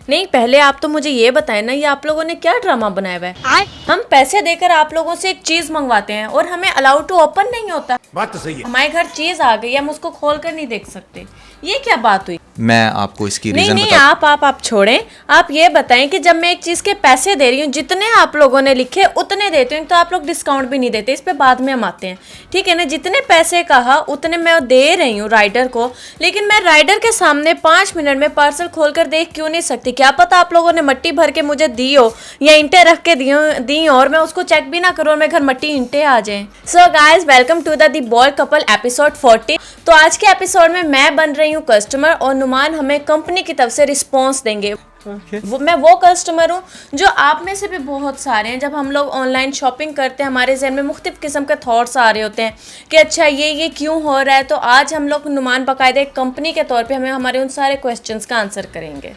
नहीं, पहले आप तो मुझे ये बताएं ना, ये आप लोगों ने क्या ड्रामा बनाया हुआ है? हम पैसे देकर आप लोगों से एक चीज मंगवाते हैं और हमें अलाउ टू ओपन नहीं होता। बात तो सही है। हमारे घर चीज आ गई, हम उसको खोल कर नहीं देख सकते। ये क्या बात हुई? मैं आपको इसकी नहीं रीजन नहीं, बता। आप छोड़ें। आप ये बताएं कि जब मैं एक चीज के पैसे दे रही हूँ, जितने आप लोगों ने लिखे उतने देती हूँ, तो आप लोग डिस्काउंट भी नहीं देते। इस पे बाद में हम आते हैं, ठीक है ना? जितने पैसे कहा उतने मैं दे रही हूँ राइडर को, लेकिन मैं राइडर के सामने 5 मिनट में पार्सल खोल कर देख क्यों नहीं सकती? क्या पता आप लोगों ने मट्टी भर के मुझे दी हो या ईंटें रख के दी और मैं उसको चेक भी ना करूँ और मेरे घर मट्टी ईंटें आ जाएं। So guys, welcome to the bald couple episode 40। तो आज के एपिसोड में मैं बन रही हूँ कस्टमर और नुमान हमें कंपनी की तरफ से रिस्पॉन्स देंगे। मैं वो कस्टमर हूँ जो आप में से भी बहुत सारे हैं। जब हम लोग ऑनलाइन शॉपिंग करते हैं, हमारे जहन में मुख्तलिफ किस्म के थॉट्स आ रहे होते हैं कि अच्छा ये क्यों हो रहा है। तो आज हम लोग नुमान बाकायदा एक कंपनी के तौर पे हमें हमारे उन सारे क्वेश्चंस का आंसर करेंगे।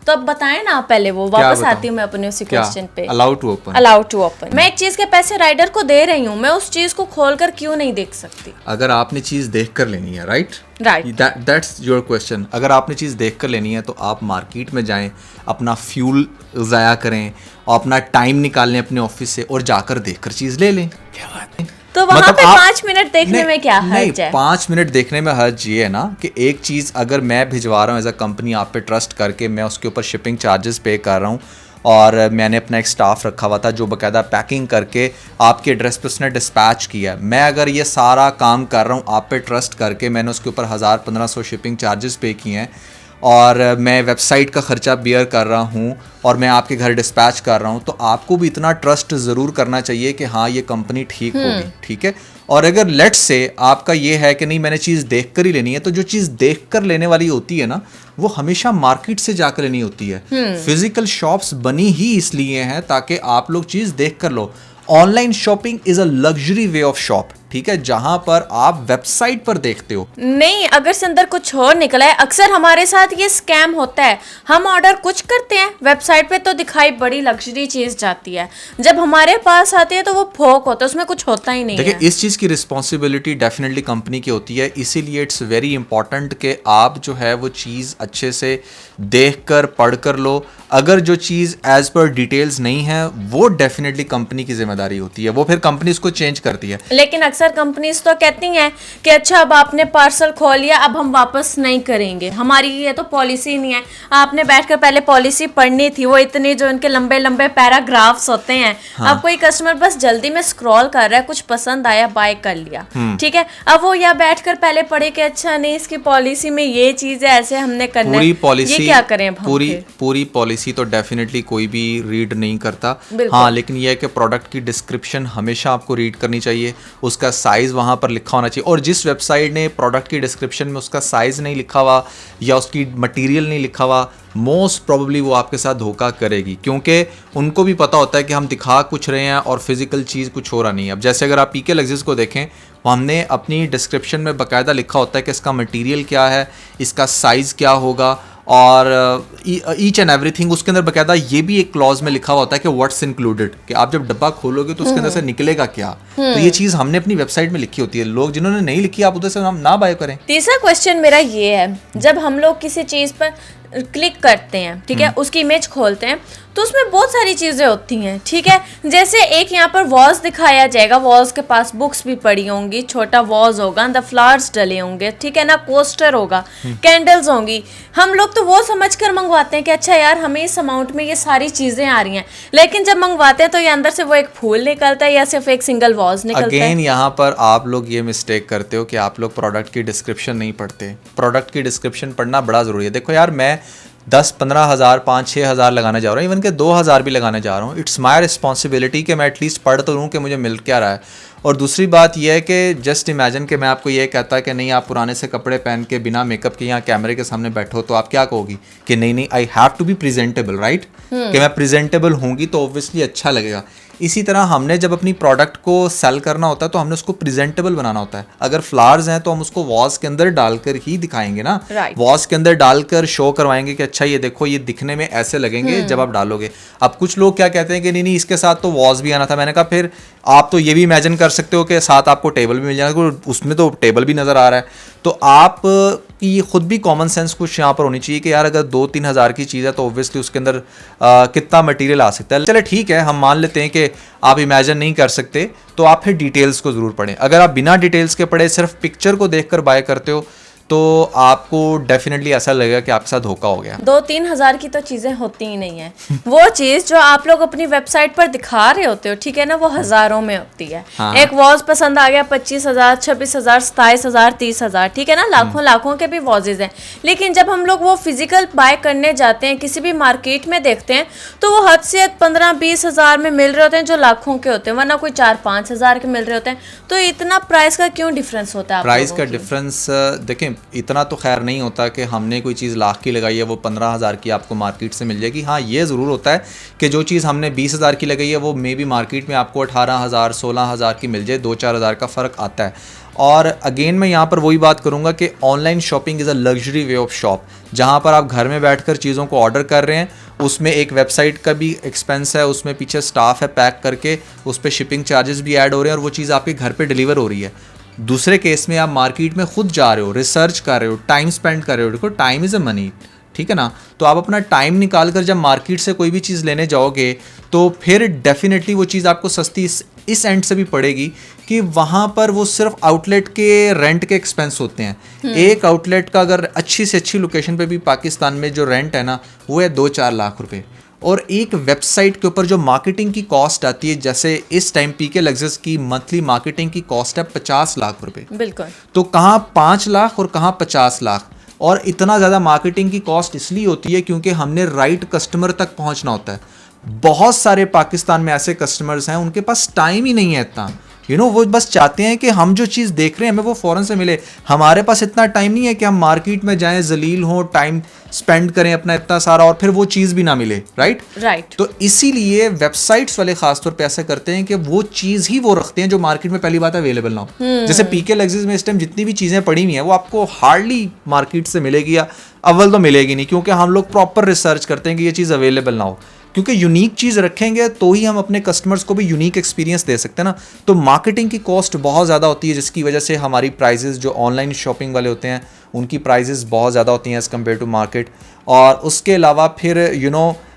तो अब बताएं ना आप पहले, वो वापस आती हूँ मैं अपने उसी क्वेश्चन पे। Allow to open. मैं एक चीज के पैसे राइडर को दे रही हूँ, मैं उस चीज को खोलकर क्यों नहीं देख सकती? अगर आपने चीज देख कर लेनी है, राइट, दैट्स योर क्वेश्चन। अगर आपने चीज देख कर लेनी है तो आप मार्केट में जाएं, अपना फ्यूल ज़ाया करें और अपना टाइम निकाल लें अपने ऑफिस से और जाकर देखकर चीज ले लें। क्या बात है? तो वहाँ पे 5 मिनट देखने में क्या हर्ज है? 5 मिनट देखने में हर्ज ये है ना कि एक चीज़ अगर मैं भिजवा रहा हूँ एज अ कंपनी आप पे ट्रस्ट करके, मैं उसके ऊपर शिपिंग चार्जेस पे कर रहा हूँ और मैंने अपना एक स्टाफ रखा हुआ था जो बाकायदा पैकिंग करके आपके एड्रेस पे उसने डिस्पैच किया। मैं अगर ये सारा काम कर रहा हूँ आप पे ट्रस्ट करके, मैंने उसके ऊपर 1000-1500 शिपिंग चार्जेस पे किए हैं और मैं वेबसाइट का ख़र्चा बियर कर रहा हूँ और मैं आपके घर डिस्पैच कर रहा हूँ, तो आपको भी इतना ट्रस्ट ज़रूर करना चाहिए कि हाँ ये कंपनी ठीक होगी, ठीक है। और अगर लेट्स से आपका ये है कि नहीं मैंने चीज़ देख कर ही लेनी है, तो जो चीज़ देख कर लेने वाली होती है ना वो हमेशा मार्केट से जाकर लेनी होती है। फिजिकल शॉप्स बनी ही इसलिए हैं ताकि आप लोग चीज़ देख कर लो। Online shopping is a luxury way of shop, ठीक है, जहां पर आप वेबसाइट पर देखते हो। नहीं, अगर से अंदर कुछ और निकला है। अक्सर हमारे साथ ये स्कैम होता है। हम ऑर्डर कुछ करते हैं, वेबसाइट पे तो दिखाई बड़ी लग्जरी चीज जाती है, जब हमारे पास आती है तो वो फोक होता है, उसमें कुछ होता ही नहीं है। देखिए, इस चीज़ की रिस्पॉन्सिबिलिटी डेफिनेटली कंपनी की होती है, इसीलिए इट्स वेरी इंपॉर्टेंट कि आप जो है वो चीज़ अच्छे से देख कर पढ़ कर लो। अगर जो चीज़ एज पर डिटेल्स नहीं है वो डेफिनेटली कंपनी की जिम्मेदारी होती है, वो फिर कंपनी उसको चेंज करती है। लेकिन अक्सर कंपनीज तो कहती हैं कि अच्छा अब आपने पार्सल खोल लिया, अब हम वापस नहीं करेंगे। हमारी ये तो पॉलिसी नहीं है। आपने बैठकर पहले पॉलिसी पढ़नी थी, वो इतने जो इनके लंबे लंबे पैराग्राफ्स होते हैं। अब कोई कस्टमर बस जल्दी में स्क्रॉल कर रहा है, कुछ पसंद आया बाय कर लिया, ठीक है। अब वो यहाँ बैठकर पहले पढ़े कि अच्छा नहीं इसकी पॉलिसी में ये चीज है, ऐसे हमने करना है। पॉलिसी ये क्या करें अब? पूरी पॉलिसी तो डेफिनेटली कोई भी रीड नहीं करता। हाँ, लेकिन यह है कि प्रोडक्ट की डिस्क्रिप्शन हमेशा आपको रीड करनी चाहिए, उसका साइज वहाँ पर लिखा होना चाहिए। और जिस वेबसाइट ने प्रोडक्ट की डिस्क्रिप्शन में उसका साइज नहीं लिखा हुआ या उसकी मटेरियल नहीं लिखा हुआ, मोस्ट प्रोबेबली वो आपके साथ धोखा करेगी, क्योंकि उनको भी पता होता है कि हम दिखा कुछ रहे हैं और फिजिकल चीज़ कुछ हो रहा नहीं है। अब जैसे अगर आप पीके लग्जरीज को देखें, हमने अपनी डिस्क्रिप्शन में बाकायदा लिखा होता है कि इसका मटेरियल क्या है, इसका साइज़ क्या होगा और ईच एंड एवरीथिंग। उसके अंदर बाकायदा ये भी एक क्लॉज में लिखा होता है कि व्हाट्स इंक्लूडेड, कि आप जब डब्बा खोलोगे तो उसके अंदर से निकलेगा क्या। तो ये चीज़ हमने अपनी वेबसाइट में लिखी होती है। लोग जिन्होंने नहीं लिखी आप उधर से ना बाय करें। तीसरा क्वेश्चन मेरा ये है, जब हम लोग किसी चीज़ पर क्लिक करते हैं, ठीक है, उसकी इमेज खोलते हैं तो उसमें बहुत सारी चीज़ें होती हैं, ठीक है। जैसे एक यहाँ पर वॉज दिखाया जाएगा, वॉज के पास बुक्स भी पड़ी होंगी, छोटा वॉज होगा, अंदर फ्लावर्स डले होंगे, ठीक है ना, कोस्टर होगा, कैंडल्स होंगी। हम लोग तो वो समझ कर मंगवाते हैं कि अच्छा यार हमें इस अमाउंट में ये सारी चीज़ें आ रही हैं, लेकिन जब मंगवाते हैं तो ये अंदर से वो एक फूल निकलता है या सिर्फ एक सिंगल वॉज निकलता है। अगेन यहाँ पर आप लोग ये मिस्टेक करते हो कि आप लोग प्रोडक्ट की डिस्क्रिप्शन नहीं पढ़ते। प्रोडक्ट की डिस्क्रिप्शन पढ़ना बड़ा ज़रूरी है। देखो यार, मैं 10-15 हज़ार 5-6 हज़ार लगाने जा रहा हूँ, इवन के 2000 भी लगाने जा रहा हूँ। इट्स माई रिस्पॉन्सिबिलिटी कि मैं एटलीस्ट पढ़ तो लूँ कि मुझे मिल क्या रहा है। और दूसरी बात यह है कि जस्ट इमेजिन कि मैं आपको ये कहता कि नहीं आप पुराने से कपड़े पहन के बिना मेकअप के यहाँ कैमरे के सामने बैठो, तो आप क्या कहोगी कि नहीं I have to be presentable, right, कि मैं प्रेजेंटेबल होंगी तो ऑब्वियसली अच्छा लगेगा। इसी तरह हमने जब अपनी प्रोडक्ट को सेल करना होता है तो हमने उसको प्रेजेंटेबल बनाना होता है। अगर फ्लावर्स हैं तो हम उसको वॉज के अंदर डालकर ही दिखाएंगे ना, वॉज के अंदर डालकर शो करवाएंगे कि अच्छा ये देखो ये दिखने में ऐसे लगेंगे जब आप डालोगे। अब कुछ लोग क्या कहते हैं कि नहीं इसके साथ तो वॉज भी आना था। मैंने कहा फिर आप तो ये भी इमेजिन कर सकते हो कि साथ आपको टेबल भी मिल जाएगा, उसमें तो टेबल भी नज़र आ रहा है। तो आप कि ये खुद भी कॉमन सेंस कुछ यहाँ पर होनी चाहिए कि यार अगर 2-3 हज़ार की चीज़ है तो ऑब्वियसली उसके अंदर कितना मटेरियल आ सकता है। चले ठीक है, हम मान लेते हैं कि आप इमेजिन नहीं कर सकते, तो आप फिर डिटेल्स को ज़रूर पढ़ें। अगर आप बिना डिटेल्स के पढ़े सिर्फ पिक्चर को देखकर बाय करते हो तो आपको डेफिनेटली ऐसा लगेगा कि आपके साथ धोखा हो गया। 2-3 हज़ार की तो चीज़ें होती ही नहीं है। वो चीज़ जो आप लोग अपनी वेबसाइट पर दिखा रहे होते हो, ठीक है ना, वो हज़ारों में होती है। हाँ। एक वॉज पसंद आ गया 25,000, 26,000, 27,000, 30,000, ठीक है ना, लाखों के भी वॉजेज हैं। लेकिन जब हम लोग वो फिजिकल बाय करने जाते हैं, किसी भी मार्केट में देखते हैं, तो वो हद से हद 15-20 हज़ार में मिल रहे होते हैं जो लाखों के होते हैं, वरना कोई 4-5 हज़ार के मिल रहे होते हैं। तो इतना प्राइस का क्यों डिफरेंस होता है? प्राइस का डिफरेंस देखें, इतना तो खैर नहीं होता कि हमने कोई चीज़ लाख की लगाई है वो 15,000 की आपको मार्केट से मिल जाएगी। हाँ, ये ज़रूर होता है कि जो चीज़ हमने 20,000 की लगाई है वो मे बी मार्केट में आपको 18,000 16,000 की मिल जाए, 2-4 हज़ार का फ़र्क आता है। और अगेन मैं यहाँ पर वही बात करूँगा कि online shopping is a luxury way of shop, जहाँ पर आप घर में बैठकर चीज़ों को ऑर्डर कर रहे हैं, उसमें एक वेबसाइट का भी एक्सपेंस है, उसमें पीछे स्टाफ है पैक करके, उस पर शिपिंग चार्जेस भी ऐड हो रहे हैं और वो चीज़ आपके घर पे डिलीवर हो रही है। दूसरे केस में आप मार्केट में खुद जा रहे हो, रिसर्च कर रहे हो, टाइम स्पेंड कर रहे हो। देखो, टाइम इज़ अ मनी, ठीक है ना। तो आप अपना टाइम निकाल कर जब मार्केट से कोई भी चीज़ लेने जाओगे तो फिर डेफिनेटली वो चीज़ आपको सस्ती इस एंड से भी पड़ेगी कि वहाँ पर वो सिर्फ आउटलेट के रेंट के एक्सपेंस होते हैं। एक आउटलेट का अगर अच्छी से अच्छी लोकेशन पे भी पाकिस्तान में जो रेंट है ना, वो है 2-4 लाख रुपए। और एक वेबसाइट के ऊपर जो मार्केटिंग की कॉस्ट आती है, जैसे इस टाइम पीके लग्जर्स की मंथली मार्केटिंग की कॉस्ट है 50 लाख रुपए। बिल्कुल। तो कहाँ 5 लाख और कहाँ 50 लाख। और इतना ज़्यादा मार्केटिंग की कॉस्ट इसलिए होती है क्योंकि हमने राइट कस्टमर तक पहुँचना होता है। बहुत सारे पाकिस्तान में ऐसे कस्टमर्स हैं, उनके पास टाइम ही नहीं है इतना, वो बस चाहते हैं कि हम जो चीज़ देख रहे हैं हमें वो फ़ौरन से मिले। हमारे पास इतना टाइम नहीं है कि हम मार्केट में जाएं, जलील हों, टाइम स्पेंड करें अपना इतना सारा और फिर वो चीज़ भी ना मिले। राइट। तो इसीलिए वेबसाइट्स वाले खासतौर पे ऐसा करते हैं कि वो चीज़ ही वो रखते हैं जो मार्केट में पहली बात अवेलेबल ना हो। जैसे पीके लग्जरीज में इस टाइम जितनी भी चीज़ें पड़ी हुई हैं वो आपको हार्डली मार्केट से मिलेगी, या अव्वल तो मिलेगी नहीं, क्योंकि हम लोग प्रॉपर रिसर्च करते हैं कि ये चीज़ अवेलेबल ना हो। क्योंकि यूनिक चीज़ रखेंगे तो ही हम अपने कस्टमर्स को भी यूनिक एक्सपीरियंस दे सकते हैं ना। तो मार्केटिंग की कॉस्ट बहुत ज़्यादा होती है, जिसकी वजह से हमारी प्राइजेस जो ऑनलाइन शॉपिंग वाले होते हैं उनकी प्राइजेस बहुत ज़्यादा होती हैं एज़ कम्पेयर टू मार्केट। और उसके अलावा फिर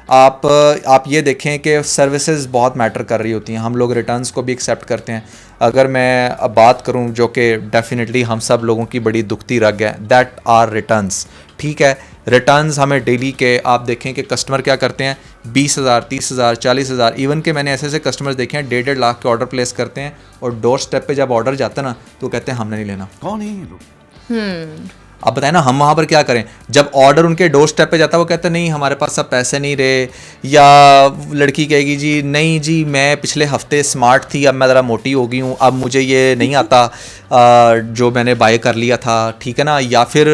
आप ये देखें कि सर्विसेज बहुत मैटर कर रही होती हैं। हम लोग रिटर्न्स को भी एक्सेप्ट करते हैं। अगर मैं अब बात करूं, जो कि डेफिनेटली हम सब लोगों की बड़ी दुखती रग है, दैट आर रिटर्न्स। ठीक है, रिटर्न्स हमें डेली के आप देखें कि कस्टमर क्या करते हैं, 20,000 30,000 40,000, इवन के मैंने ऐसे कस्टमर्स देखे हैं 1.5 लाख के ऑर्डर प्लेस करते हैं और डोर स्टेप पे जब ऑर्डर जाता है ना तो कहते हैं हमने नहीं लेना। कौन है ये लोग? अब बताए ना, हम वहाँ पर क्या करें? जब ऑर्डर उनके डोर स्टेप पे जाता है वो कहते हैं नहीं हमारे पास सब पैसे नहीं रहे, या लड़की कहेगी जी नहीं जी मैं पिछले हफ्ते स्मार्ट थी, अब मैं ज़रा मोटी हो गई हूँ, अब मुझे ये नहीं आता जो मैंने बाय कर लिया था, ठीक है ना। या फिर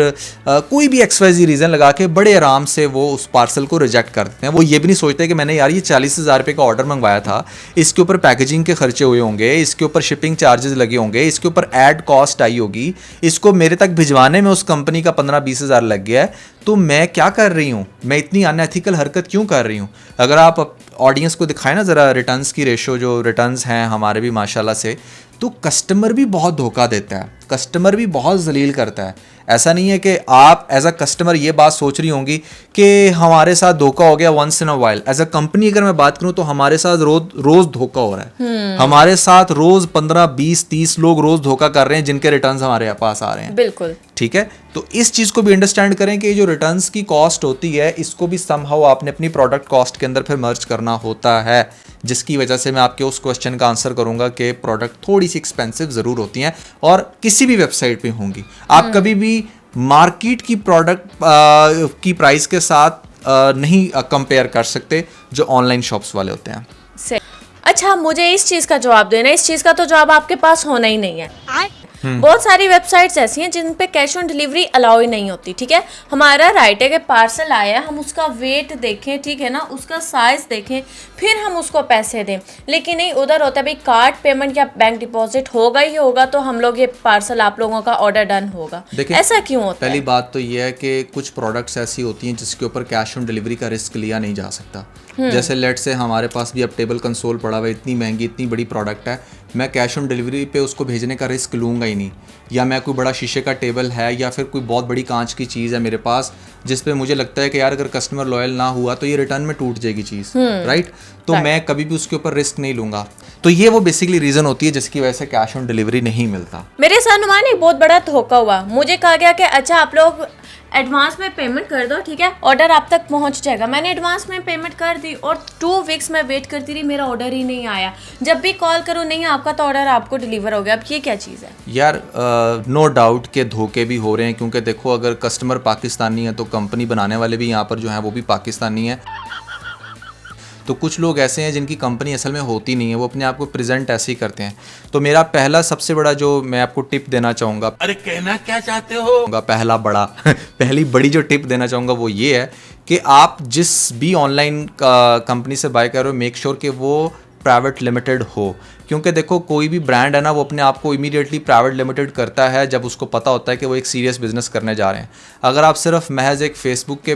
कोई भी XYZ रीज़न लगा के बड़े आराम से वो उस पार्सल को रिजेक्ट कर देते हैं। वो ये भी नहीं सोचते कि मैंने यार ये 40,000 रुपये का ऑर्डर मंगवाया था, इसके ऊपर पैकेजिंग के खर्चे हुए होंगे, इसके ऊपर शिपिंग चार्जेस लगे होंगे, इसके ऊपर ऐड कॉस्ट आई होगी, इसको मेरे तक भिजवाने में उस कंपनी का 15-20 हज़ार लग गया है, तो मैं क्या कर रही हूँ, मैं इतनी अनएथिकल हरकत क्यों कर रही हूँ। अगर आप ऑडियंस को दिखाएं ना ज़रा रिटर्न्स की रेशो, जो रिटर्न्स हैं हमारे भी माशाल्लाह से, तो कस्टमर भी बहुत धोखा देता है, कस्टमर भी बहुत जलील करता है। ऐसा नहीं है कि आप एज अ कस्टमर ये बात सोच रही होंगी कि हमारे साथ धोखा हो गया once in a while. As a company अगर मैं बात करूं तो हमारे साथ रोज धोखा हो रहा है। हमारे साथ रोज 15-20-30 लोग रोज धोखा कर रहे हैं जिनके रिटर्न्स हमारे पास आ रहे हैं। बिल्कुल ठीक है, तो इस चीज़ को भी अंडरस्टैंड करें कि जो रिटर्न्स की कॉस्ट होती है इसको भी समहाउ आपने अपनी प्रोडक्ट कॉस्ट के अंदर फिर मर्ज करना होता है, जिसकी वजह से मैं आपके उस क्वेश्चन का आंसर करूंगा कि प्रोडक्ट थोड़ी सी एक्सपेंसिव ज़रूर होती हैं और किसी भी वेबसाइट पे होंगी। आप कभी भी मार्केट की प्रोडक्ट की प्राइस के साथ नहीं कंपेयर कर सकते जो ऑनलाइन शॉप्स वाले होते हैं। अच्छा, मुझे इस चीज़ का जवाब देना, इस चीज़ का तो जवाब आपके पास होना ही नहीं है। बहुत सारी वेबसाइट्स ऐसी हैं जिन पे कैश ऑन डिलीवरी अलाउ ही नहीं होती। ठीक है, हमारा राइट है कि पार्सल आया है, हम उसका वेट देखें, ठीक है ना, उसका साइज़ देखें, फिर हम उसको पैसे दें। लेकिन नहीं, उधर होता है भाई कार्ड पेमेंट या बैंक डिपॉजिट होगा ही होगा तो हम लोग ये पार्सल आप लोगों का ऑर्डर डन होगा। ऐसा क्यों होता है? पहली बात तो ये है कि कुछ प्रोडक्ट्स ऐसी होती हैं जिसके ऊपर कैश ऑन डिलीवरी का रिस्क लिया नहीं जा सकता। जैसे लेट से हमारे पास भी अब टेबल कंसोल पड़ा हुआ है, इतनी महंगी इतनी बड़ी प्रोडक्ट है, मैं कैश ऑन डिलीवरी पे उसको भेजने का रिस्क लूँगा ही नहीं। या मैं कोई बड़ा शीशे का टेबल है या फिर कोई बहुत बड़ी कांच की चीज़ है मेरे पास जिस पे मुझे लगता है कि यार अगर कस्टमर लॉयल ना हुआ तो ये रिटर्न में टूट जाएगी चीज़, राइट? तो मैं कभी भी उसके ऊपर रिस्क नहीं लूँगा। तो ये वो बेसिकली रीज़न होती है जिसकी वजह से कैश ऑन डिलीवरी नहीं मिलता। मेरे साथ नुमान एक बहुत बड़ा धोखा हुआ। मुझे कहा गया कि अच्छा आप लोग एडवांस में पेमेंट कर दो, ठीक है, ऑर्डर आप तक पहुंच जाएगा। मैंने एडवांस में पेमेंट कर दी और 2 वीक्स मैं वेट करती रही, मेरा ऑर्डर ही नहीं आया। जब भी कॉल करो नहीं आपका तो ऑर्डर आपको डिलीवर हो गया। अब ये क्या चीज़ है यार? नो डाउट के धोखे भी हो रहे हैं, क्योंकि देखो अगर कस्टमर पाकिस्तानी है तो कंपनी बनाने वाले भी यहाँ पर जो हैं वो भी पाकिस्तानी है। तो कुछ लोग ऐसे हैं जिनकी कंपनी असल में होती नहीं है, वो अपने आप को प्रेजेंट ऐसे ही करते हैं। तो मेरा पहला सबसे बड़ा जो मैं आपको टिप देना चाहूँगा, अरे कहना क्या चाहते हो? पहला बड़ा पहली बड़ी जो टिप देना चाहूँगा वो ये है कि आप जिस भी ऑनलाइन कंपनी से बाय कर रहे हो, मेक श्योर कि वो प्राइवेट लिमिटेड हो। क्योंकि देखो कोई भी ब्रांड है ना, वो अपने आप को इमीडिएटली प्राइवेट लिमिटेड करता है जब उसको पता होता है कि वो एक सीरियस बिजनेस करने जा रहे हैं। अगर आप सिर्फ महज एक फेसबुक के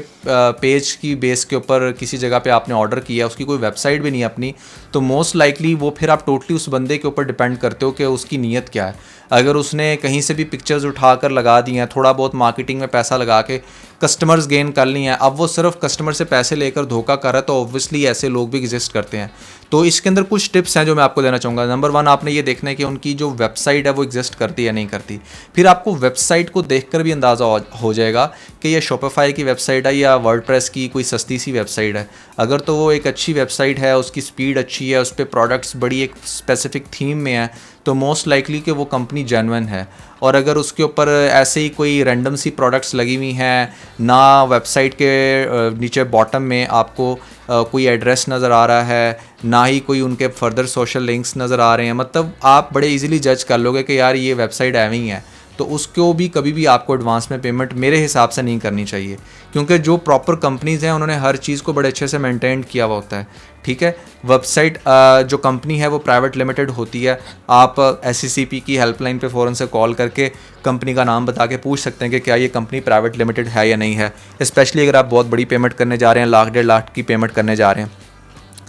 पेज की बेस के ऊपर किसी जगह पे आपने ऑर्डर किया, उसकी कोई वेबसाइट भी नहीं है अपनी, तो मोस्ट लाइकली वो फिर आप टोटली उस बंदे के ऊपर डिपेंड करते हो कि उसकी नीयत क्या है। अगर उसने कहीं से भी पिक्चर्स उठा कर लगा दी हैं, थोड़ा बहुत मार्केटिंग में पैसा लगा के कस्टमर्स गेन कर ली हैं, अब वो सिर्फ कस्टमर से पैसे लेकर धोखा कर रहा है, तो ऑब्वियसली ऐसे लोग भी एग्जिस्ट करते हैं। तो इसके अंदर कुछ टिप्स हैं जो मैं आपको देना चाहूँगा। नंबर 1, आपने ये देखना है कि उनकी जो वेबसाइट है वो एग्जिस्ट करती है या नहीं करती। फिर आपको वेबसाइट को देखकर भी अंदाज़ा हो जाएगा कि ये शॉपिफाई की वेबसाइट है या वर्डप्रेस की कोई सस्ती सी वेबसाइट है। अगर तो वो एक अच्छी वेबसाइट है, उसकी स्पीड अच्छी है, उस पर प्रोडक्ट्स बड़ी एक स्पेसिफिक थीम में है, तो मोस्ट लाइकली कि वो कंपनी जेन्युइन है। और अगर उसके ऊपर ऐसे ही कोई रैंडम सी प्रोडक्ट्स लगी हुई हैं, ना वेबसाइट के नीचे बॉटम में आपको कोई एड्रेस नज़र आ रहा है, ना ही कोई उनके फर्दर सोशल लिंक्स नज़र आ रहे हैं, मतलब आप बड़े इजीली जज कर लोगे कि यार ये वेबसाइट एवं ही है, तो उसको भी कभी भी आपको एडवांस में पेमेंट मेरे हिसाब से नहीं करनी चाहिए। क्योंकि जो प्रॉपर कंपनीज़ हैं उन्होंने हर चीज़ को बड़े अच्छे से मेंटेन किया हुआ होता है, ठीक है। वेबसाइट जो कंपनी है वो प्राइवेट लिमिटेड होती है। आप SCCP की हेल्पलाइन पे फ़ौरन से कॉल करके कंपनी का नाम बता के पूछ सकते हैं कि क्या ये कंपनी प्राइवेट लिमिटेड है या नहीं है। स्पेशली अगर आप बहुत बड़ी पेमेंट करने जा रहे हैं, 1 लाख 1.5 लाख की पेमेंट करने जा रहे हैं,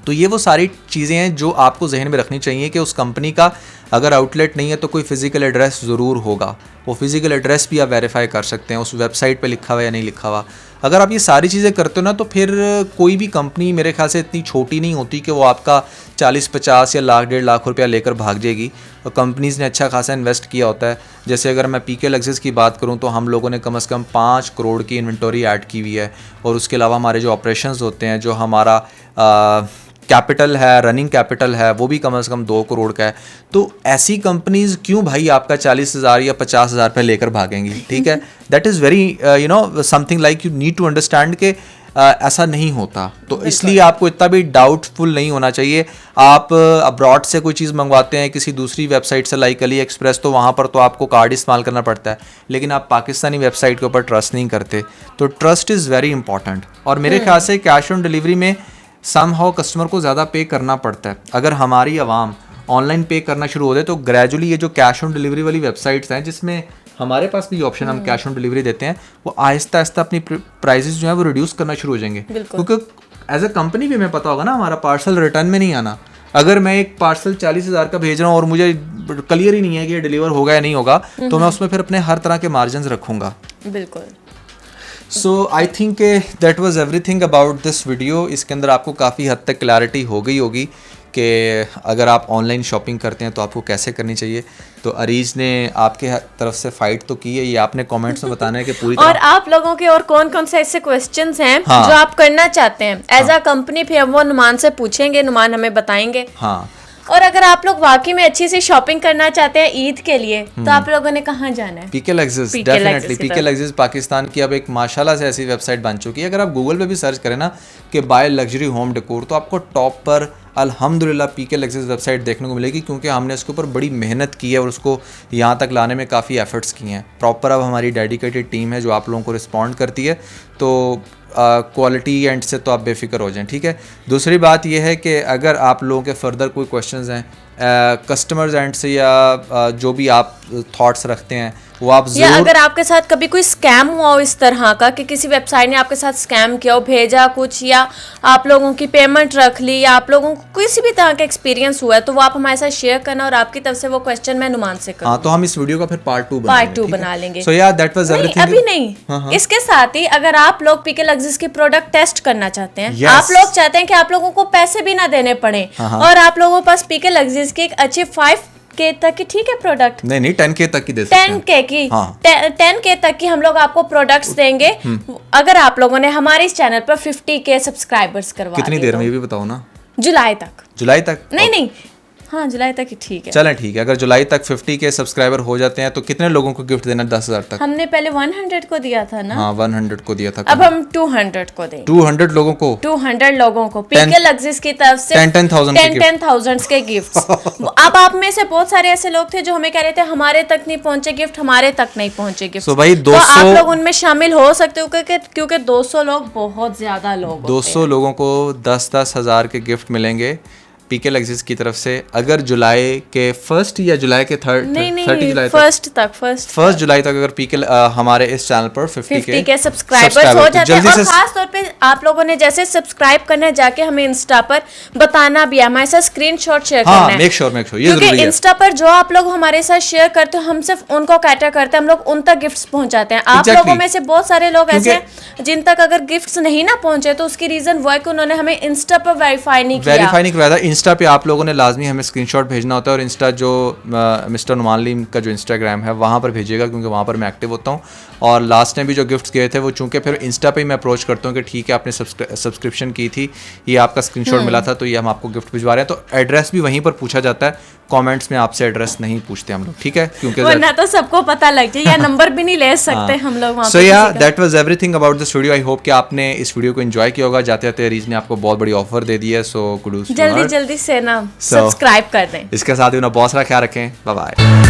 तो ये वो सारी चीज़ें हैं जो आपको जहन में रखनी चाहिए कि उस कंपनी का अगर आउटलेट नहीं है तो कोई फिज़िकल एड्रेस ज़रूर होगा। वो फिज़िकल एड्रेस भी आप वेरीफाई कर सकते हैं, उस वेबसाइट पे लिखा हुआ या नहीं लिखा हुआ। अगर आप ये सारी चीज़ें करते हो ना, तो फिर कोई भी कंपनी मेरे ख्याल से इतनी छोटी नहीं होती कि वो आपका 40-50 या 1 लाख 1.5 लाख रुपया लेकर भाग जाएगी। और कंपनीज़ ने अच्छा खासा इन्वेस्ट किया होता है। जैसे अगर मैं PK Luxus की बात करूँ तो हम लोगों ने कम से कम 5 करोड़ की इन्वेंटरी ऐड की हुई है। और उसके अलावा हमारे जो ऑपरेशंस होते हैं, जो हमारा कैपिटल है, रनिंग कैपिटल है, वो भी कम से कम 2 करोड़ का है। तो ऐसी कंपनीज क्यों भाई आपका 40,000 या 50,000 पे लेकर भागेंगी, ठीक है। That is very something like you need to understand के ऐसा नहीं होता। तो इसलिए आपको इतना भी डाउटफुल नहीं होना चाहिए। आप अब्रॉड से कोई चीज़ मंगवाते हैं किसी दूसरी वेबसाइट से, लाइक AliExpress, तो वहाँ पर तो आपको कार्ड इस्तेमाल करना पड़ता है, लेकिन आप पाकिस्तानी वेबसाइट के ऊपर ट्रस्ट नहीं करते। तो ट्रस्ट इज़ वेरी इंपॉर्टेंट। और मेरे ख्याल से कैश ऑन डिलीवरी में समहाउ कस्टमर को ज़्यादा पे करना पड़ता है। अगर हमारी आवाम ऑनलाइन पे करना शुरू हो जाए तो ग्रेजुअली ये जो कैश ऑन डिलीवरी वाली वेबसाइट्स हैं, जिसमें हमारे पास भी ऑप्शन हम कैश ऑन डिलीवरी देते हैं, वो आहिस्ता आहिस्ता अपनी प्राइसेस जो है वो रिड्यूस करना शुरू हो जाएंगे। क्योंकि एज अ कंपनी भी हमें पता होगा ना हमारा पार्सल रिटर्न में नहीं आना। अगर मैं एक पार्सल 40,000 का भेज रहा हूँ और मुझे क्लियर ही नहीं है कि ये डिलीवर होगा या नहीं होगा, तो मैं उसमें फिर अपने हर तरह के मार्जिन रखूँगा। बिल्कुल। So I think that was everything about this video. इसके अंदर आपको काफ़ी हद तक क्लैरिटी हो गई होगी कि अगर आप ऑनलाइन शॉपिंग करते हैं तो आपको कैसे करनी चाहिए। तो अरीज ने आपके तरफ से फाइट तो की है, ये आपने कमेंट्स में बताना है कि पूरी और आप लोगों के और कौन कौन से ऐसे क्वेश्चंस हैं जो आप करना चाहते हैं एज अ कंपनी, फिर वो नुमान से पूछेंगे, नुमान हमें बताएंगे। हाँ, और अगर आप लोग वाकई में अच्छी सी शॉपिंग करना चाहते हैं ईद के लिए, तो आप लोगों ने कहाँ जाना है? PK Luxus, definitely PK Luxus Pakistan की अब एक माशाल्लाह से ऐसी वेबसाइट बन चुकी है। अगर आप गूगल पे भी सर्च करें ना कि बाय लग्जरी होम डेकोर, तो आपको टॉप पर अल्हम्दुलिल्लाह PK Luxus वेबसाइट देखने को मिलेगी, क्योंकि हमने उसके ऊपर बड़ी मेहनत की है और उसको यहाँ तक लाने में काफ़ी एफर्ट्स किए हैं। प्रॉपर अब हमारी डेडिकेटेड टीम है जो आप लोगों को रिस्पॉन्ड करती है। तो क्वालिटी एंड से तो आप बेफिक्र हो जाएं, ठीक है। दूसरी बात यह है कि अगर आप लोगों के फर्दर कोई क्वेश्चंस हैं कस्टमर्स एंड से, या जो भी आप थॉट्स रखते हैं वो आप या जरूर अगर आपके साथ कभी कोई स्कैम हुआ हो इस तरह का कि किसी वेबसाइट ने आपके साथ स्कैम किया हो, भेजा कुछ, या आप लोगों की पेमेंट रख ली, या आप लोगों को किसी भी तरह का एक्सपीरियंस हुआ है, तो वो आप हमारे साथ शेयर करना और आपकी तरफ से वो क्वेश्चन मैं नुमान से करूँ। हाँ, तो हम इस वीडियो का फिर पार्ट 2 पार्ट 2 बना लेंगे। सो या दैट वाज एवरीथिंग। अभी नहीं, इसके साथ ही अगर आप लोग पीके लग्जरीज की प्रोडक्ट टेस्ट करना चाहते हैं, Yes. आप लोग चाहते हैं कि आप लोगों को पैसे भी ना देने पड़े, और आप लोगों के पास पीके लग्जरीज की एक अच्छी 5K तक की, ठीक है, प्रोडक्ट नहीं 10K तक की दे सकते हैं। 10K की, हाँ। 10K तक की हम लोग आपको प्रोडक्ट्स देंगे अगर आप लोगों ने हमारे इस चैनल पर 50K सब्सक्राइबर्स करवा कितनी दिए देर तो। में ये भी बताओ ना। जुलाई तक। जुलाई तक? नहीं, हाँ जुलाई तक ही ठीक है। चलें ठीक है, अगर जुलाई तक 50K सब्सक्राइबर हो जाते हैं तो कितने लोगों को गिफ्ट देना? 10,000 तक। हमने पहले 100 को दिया था ना। हाँ 100 को दिया था। अब हम 200 को देंगे। 200 लोगों को? 200 लोगों को पीके लग्जरीज की तरफ से 10,000 के गिफ्ट्स। अब आप में से बहुत सारे ऐसे लोग थे जो हमें कह रहे थे हमारे तक नहीं पहुंचे गिफ्ट, हमारे तक नहीं पहुंचे गिफ्ट। So भाई तो 200 आप लोग उनमें शामिल हो सकते हो क्योंकि 200 लोग बहुत ज्यादा लोग 200 लोगों को 10-10 हज़ार के गिफ्ट मिलेंगे पीके लग्जरीज की तरफ से, अगर जुलाई के 1 या जुलाई के 30 जुलाई तक, फर्स्ट जुलाई तक अगर पीके हमारे इस चैनल पर 50K सब्सक्राइबर्स हो जाते हैं। और खास तौर पे आप लोगों ने जैसे सब्सक्राइब करना है, जाके हमें इंस्टा पर बताना भी है, हमारे साथ स्क्रीनशॉट शेयर करना है। मेक श्योर ये क्योंकि जरूरी है। इंस्टा पर जो आप लोग हमारे साथ शेयर करते हो, हम सिर्फ उनको कैटर करते हैं, हम लोग उन तक गिफ्ट्स पहुंचाते हैं। आप लोगों में से बहुत सारे लोग ऐसे हैं जिन तक अगर गिफ्ट्स नहीं ना पहुंचे, तो उसकी रीजन वो है कि उन्होंने हमें इंस्टा पर वेरीफाई नहीं किया था। इंस्टा पे आप लोगों ने लाजमी हमें स्क्रीनशॉट भेजना होता है, और इंस्टा जो मिस्टर नुमान लीम का जो इंस्टाग्राम है वहाँ पर भेजिएगा, क्योंकि वहाँ पर मैं एक्टिव होता हूँ। और लास्ट टाइम भी जो गिफ्ट्स गए थे वो चूंकि फिर इंस्टा पे ही मैं अप्रोच करता हूँ कि ठीक है आपने सब्सक्रिप्शन की थी, ये आपका स्क्रीनशॉट मिला था, तो ये हम आपको गिफ्ट भिजवा रहे हैं। तो एड्रेस भी वहीं पर पूछा जाता है, कमेंट्स में आपसे एड्रेस नहीं पूछते हम लोग, ठीक है, क्योंकि वरना तो सबको पता लग जाए, या नंबर भी नहीं ले सकते हम लोग वहाँ पे। सो या that was everything about this video. I hope कि आपने इस वीडियो को एंजॉय किया होगा। जाते जाते रीज ने आपको बहुत बड़ी ऑफर दे दी है, सो कुडूस। जल्दी से ना सब्सक्राइब कर दें। इसके साथ ही अपना बहुत सारा ख्याल रखें। Bye bye.